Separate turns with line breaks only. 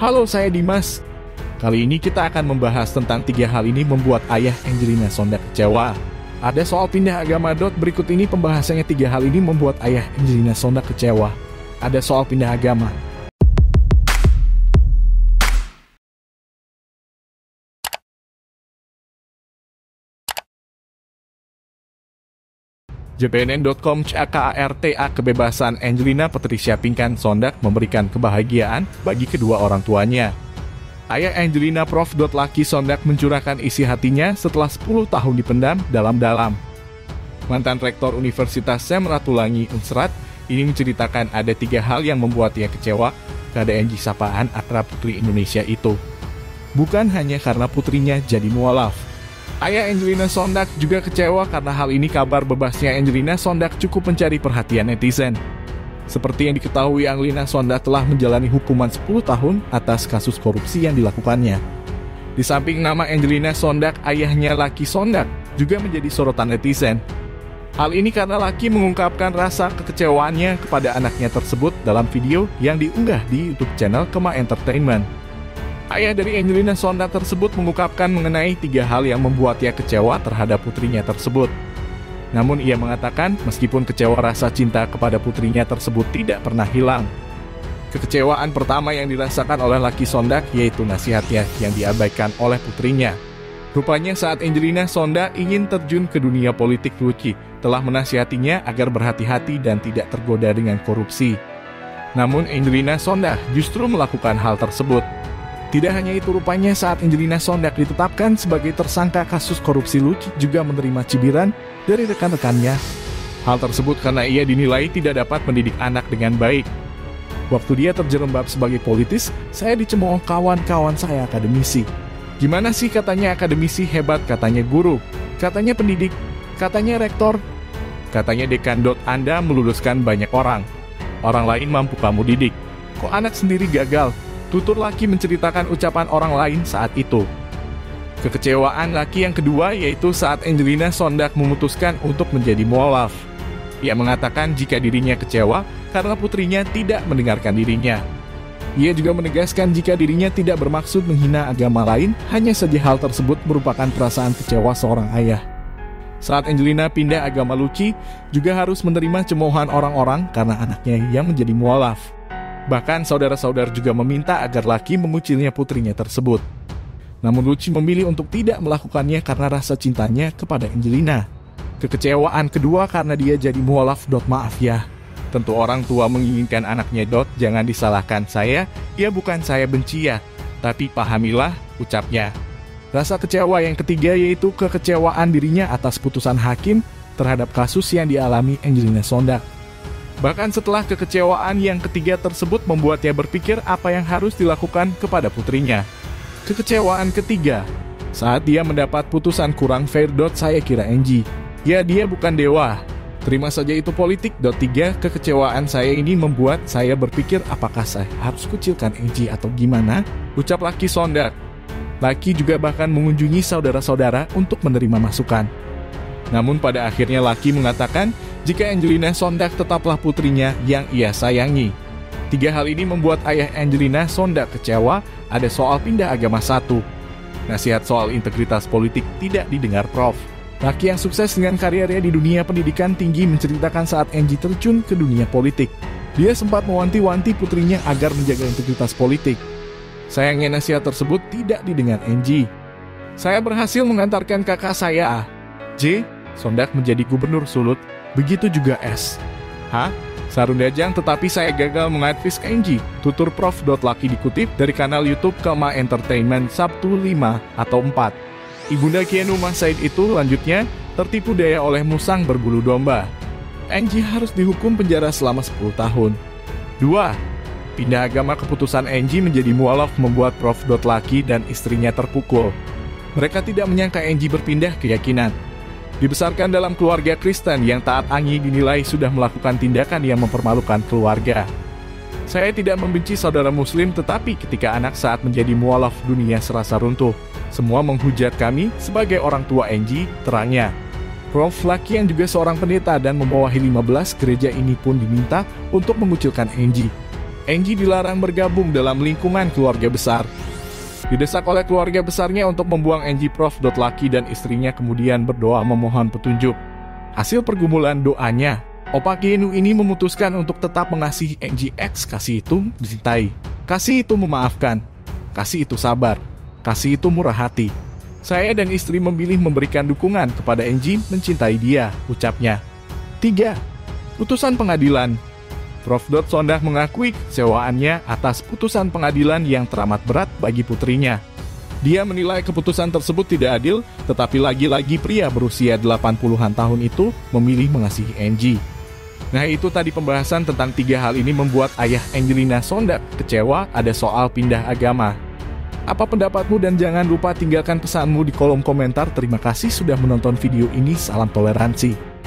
Halo, saya Dimas. Kali ini kita akan membahas tentang 3 hal ini membuat ayah Angelina Sondak kecewa. Ada soal pindah agama. Berikut ini pembahasannya 3 hal ini membuat ayah Angelina Sondak kecewa. Ada soal pindah agama. JPNN.com CAKARTA kebebasan Angelina Patricia Pinkan Sondak memberikan kebahagiaan bagi kedua orang tuanya. Ayah Angelina Prof. Lucky Sondak mencurahkan isi hatinya setelah 10 tahun dipendam dalam-dalam. Mantan Rektor Universitas Samratulangi Unsrat ini menceritakan ada 3 hal yang membuatnya kecewa kepada Angie sapaan akrab putri Indonesia itu. Bukan hanya karena putrinya jadi mualaf. Ayah Angelina Sondak juga kecewa karena hal ini kabar bebasnya Angelina Sondak cukup mencari perhatian netizen. Seperti yang diketahui, Angelina Sondak telah menjalani hukuman 10 tahun atas kasus korupsi yang dilakukannya. Di samping nama Angelina Sondak, ayahnya Lucky Sondak juga menjadi sorotan netizen. Hal ini karena Lucky mengungkapkan rasa kekecewaannya kepada anaknya tersebut dalam video yang diunggah di YouTube channel Kema Entertainment. Ayah dari Angelina Sondak tersebut mengungkapkan mengenai 3 hal yang membuatnya kecewa terhadap putrinya tersebut. Namun ia mengatakan meskipun kecewa, rasa cinta kepada putrinya tersebut tidak pernah hilang. Kekecewaan pertama yang dirasakan oleh Lucky Sondak yaitu nasihatnya yang diabaikan oleh putrinya. Rupanya saat Angelina Sondak ingin terjun ke dunia politik, Lucky telah menasihatinya agar berhati-hati dan tidak tergoda dengan korupsi. Namun Angelina Sondak justru melakukan hal tersebut. Tidak hanya itu, rupanya saat Angelina Sondak ditetapkan sebagai tersangka kasus korupsi, Lucky juga menerima cibiran dari rekan-rekannya. Hal tersebut karena ia dinilai tidak dapat mendidik anak dengan baik. Waktu dia terjerembab sebagai politis, saya dicemooh kawan-kawan saya akademisi. Gimana sih, katanya akademisi hebat, katanya guru, katanya pendidik, katanya rektor, katanya dekan. Anda meluluskan banyak orang. Orang lain mampu kamu didik. Kok anak sendiri gagal? Tutur Lucky menceritakan ucapan orang lain saat itu. Kekecewaan Lucky yang kedua yaitu saat Angelina Sondak memutuskan untuk menjadi mualaf. Ia mengatakan jika dirinya kecewa karena putrinya tidak mendengarkan dirinya. Ia juga menegaskan jika dirinya tidak bermaksud menghina agama lain, hanya saja hal tersebut merupakan perasaan kecewa seorang ayah. Saat Angelina pindah agama, Lucky juga harus menerima cemoohan orang-orang karena anaknya yang menjadi mualaf. Bahkan saudara-saudara juga meminta agar Lucky mengucilnya putrinya tersebut. Namun Lucky memilih untuk tidak melakukannya karena rasa cintanya kepada Angelina. Kekecewaan kedua karena dia jadi mualaf. Maaf ya, tentu orang tua menginginkan anaknya. Jangan disalahkan saya, ya bukan saya benci ya, tapi pahamilah, ucapnya. Rasa kecewa yang ketiga yaitu kekecewaan dirinya atas putusan hakim terhadap kasus yang dialami Angelina Sondak. Bahkan setelah kekecewaan yang ketiga tersebut membuatnya berpikir apa yang harus dilakukan kepada putrinya. Kekecewaan ketiga, saat dia mendapat putusan kurang fair. Saya kira Angie, ya dia bukan dewa. Terima saja itu politik. 3. Kekecewaan saya ini membuat saya berpikir apakah saya harus kucilkan Angie atau gimana? Ucap Lucky Sondak. Lucky juga bahkan mengunjungi saudara-saudara untuk menerima masukan. Namun pada akhirnya Lucky mengatakan jika Angelina Sondak tetaplah putrinya yang ia sayangi. 3 hal ini membuat ayah Angelina Sondak kecewa. Ada soal pindah agama. 1. Nasihat soal integritas politik tidak didengar Prof. Lucky yang sukses dengan karirnya di dunia pendidikan tinggi menceritakan saat Angie terjun ke dunia politik, dia sempat mewanti-wanti putrinya agar menjaga integritas politik. Sayangnya nasihat tersebut tidak didengar Angie. Saya berhasil mengantarkan kakak saya J. Sondak menjadi gubernur Sulut, begitu juga S. H. Sarundajang, tetapi saya gagal mengadvis Angie, tutur Prof. Lucky dikutip dari kanal YouTube Kema Entertainment Sabtu 5 atau 4. Ibunda Kienu Mas Said itu lanjutnya tertipu daya oleh musang berbulu domba. Angie harus dihukum penjara selama 10 tahun. 2. Pindah agama. Keputusan Angie menjadi mualaf membuat Prof. Lucky dan istrinya terpukul. Mereka tidak menyangka Angie berpindah keyakinan. Dibesarkan dalam keluarga Kristen yang taat, Angie dinilai sudah melakukan tindakan yang mempermalukan keluarga. Saya tidak membenci saudara muslim, tetapi ketika anak saat menjadi mualaf dunia serasa runtuh. Semua menghujat kami sebagai orang tua Angie, terangnya. Prof. Lucky yang juga seorang pendeta dan membawahi 15 gereja ini pun diminta untuk mengucilkan Angie. Angie dilarang bergabung dalam lingkungan keluarga besar. Didesak oleh keluarga besarnya untuk membuang Angie, Prof. Lucky dan istrinya kemudian berdoa memohon petunjuk. Hasil pergumulan doanya, Opa Keanu ini memutuskan untuk tetap mengasihi Angie X. Kasih itu dicintai, kasih itu memaafkan, kasih itu sabar, kasih itu murah hati. Saya dan istri memilih memberikan dukungan kepada Angie, mencintai dia, ucapnya. 3. Putusan pengadilan. Prof. Sondag mengakui kecewaannya atas putusan pengadilan yang teramat berat bagi putrinya. Dia menilai keputusan tersebut tidak adil, tetapi lagi-lagi pria berusia 80-an tahun itu memilih mengasihi Angie. Nah, itu tadi pembahasan tentang 3 hal ini membuat ayah Angelina Sondag kecewa ada soal pindah agama. Apa pendapatmu, dan jangan lupa tinggalkan pesanmu di kolom komentar. Terima kasih sudah menonton video ini, salam toleransi.